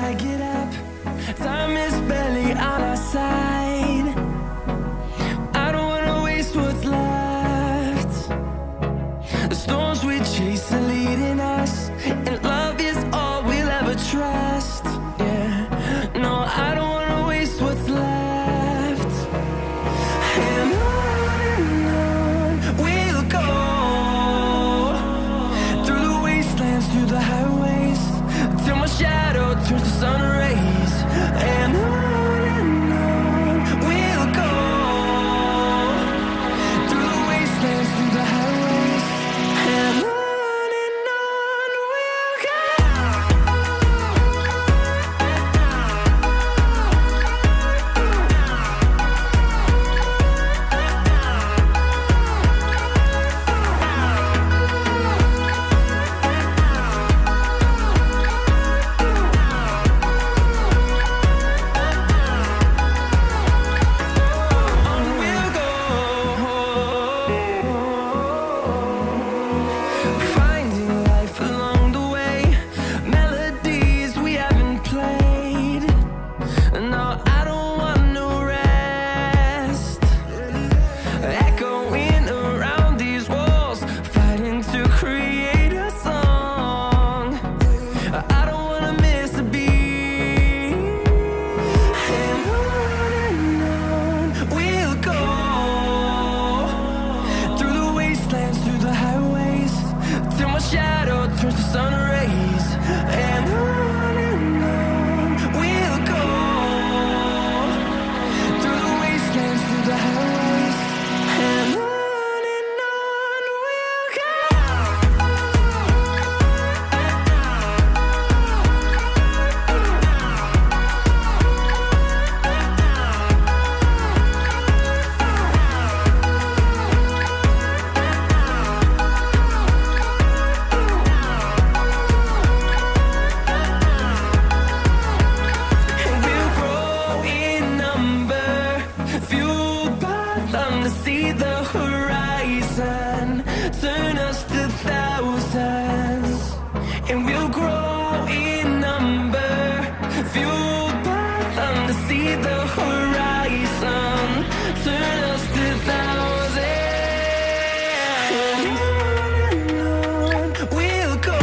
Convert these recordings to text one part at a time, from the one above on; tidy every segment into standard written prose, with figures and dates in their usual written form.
I get up, time is barely on our side. I don't wanna waste what's left. The storms we chase are leading us, and love is all we'll ever trust. Yeah, no, I don't wanna waste what's left. And on we'll go, through the wastelands, through the highways, till my shadow turns to sun rays. And on we'll go, through the wastelands, through the highways, and on we'll go. Finding life along the way, melodies we haven't played. No, I don't want no rest. Echoing around these walls, fighting to create a song. I don't wanna miss a beat. And on we'll go, through the wastelands, through the highways, till my shadow turns to sun rays. And on we'll go, through the wastelands, through the highways, and on we'll go. And we'll grow in number, fueled by them to see the horizon, turn us to thousands. And we'll grow in number, fueled by them to see the horizon, turn us to thousands. And on we'll go,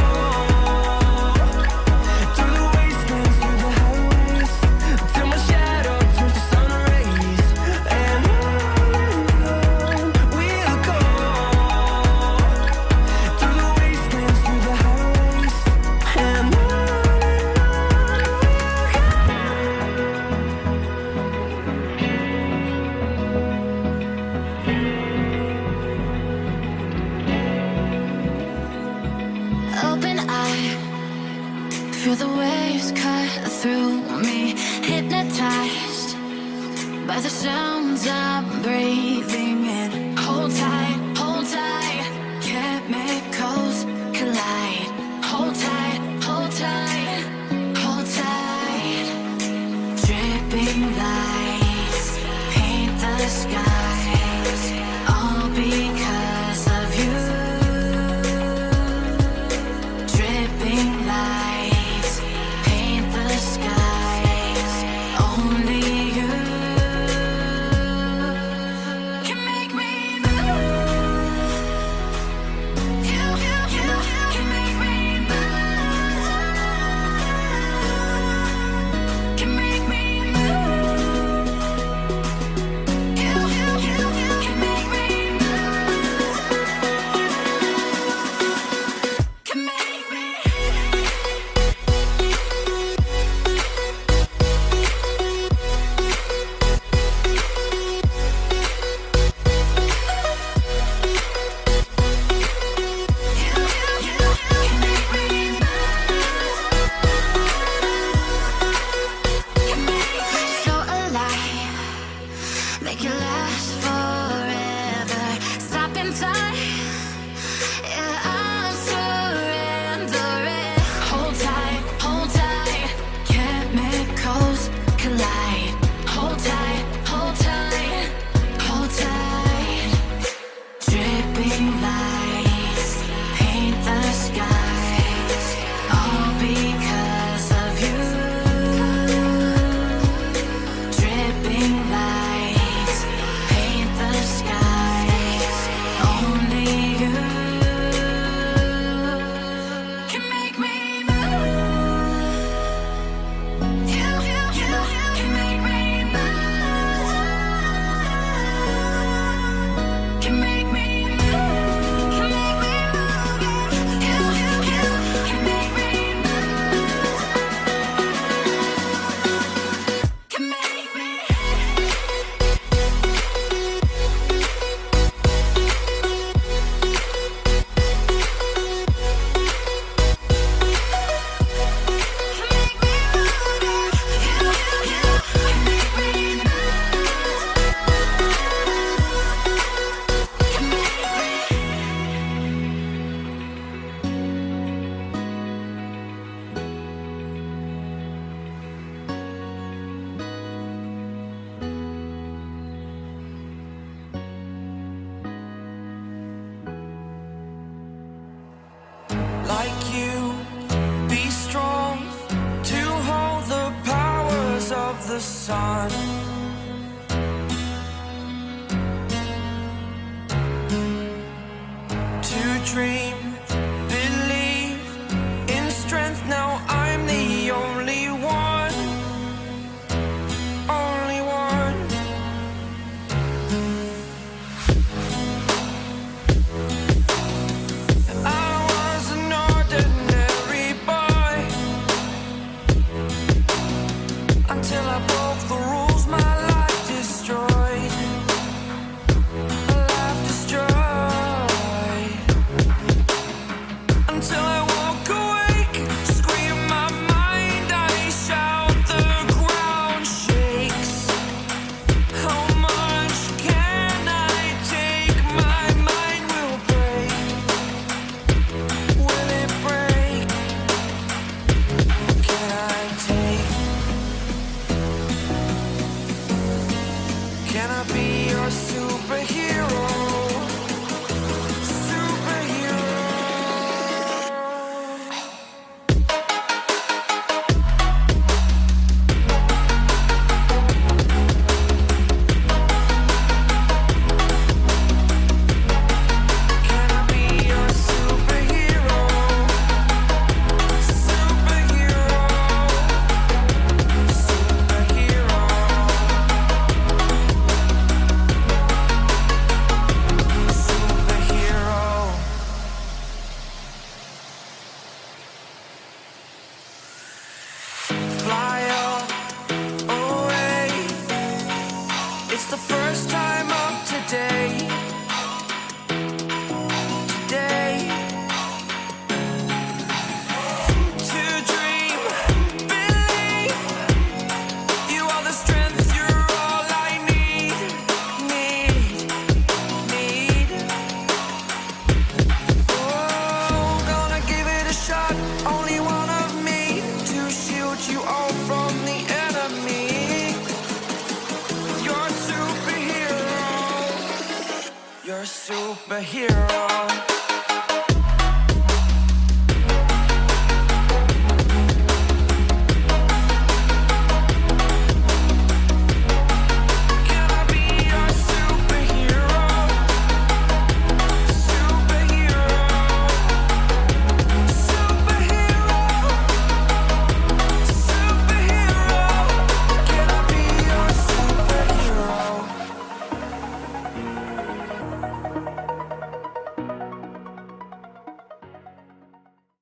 through the wastelands, through the highways, till my shadow turns to sun rays. And on we'll go, through the wastelands, through the highways, and on we'll go. Open eye, feel the waves cut through me, hypnotized by the sounds I'm breathing in. Hold tight, chemicals collide. Hold tight, hold tight, hold tight. Dripping lights paint the skies, all because of you. Dripping lights paint the skies, only you can make me move. the sun. To dream, believe in strength. Now I'm the only one, only one. I was an ordinary boy until I broke the rules. My life destroyed, my life destroyed. Until I woke awake, scream my mind, I shout, the ground shakes. How much can I take? My mind will break. Will it break? Can I take? Can I be your superhero? Superhero. Can I be your superhero? Superhero. Superhero. Superhero. Fly away. It's the first time of today. Today. To dream, believe. You are the strength, you're all I need. Need. Oh, gonna give it a shot. Only one of me to shield you all from the enemy. You're a superhero. You're a superhero.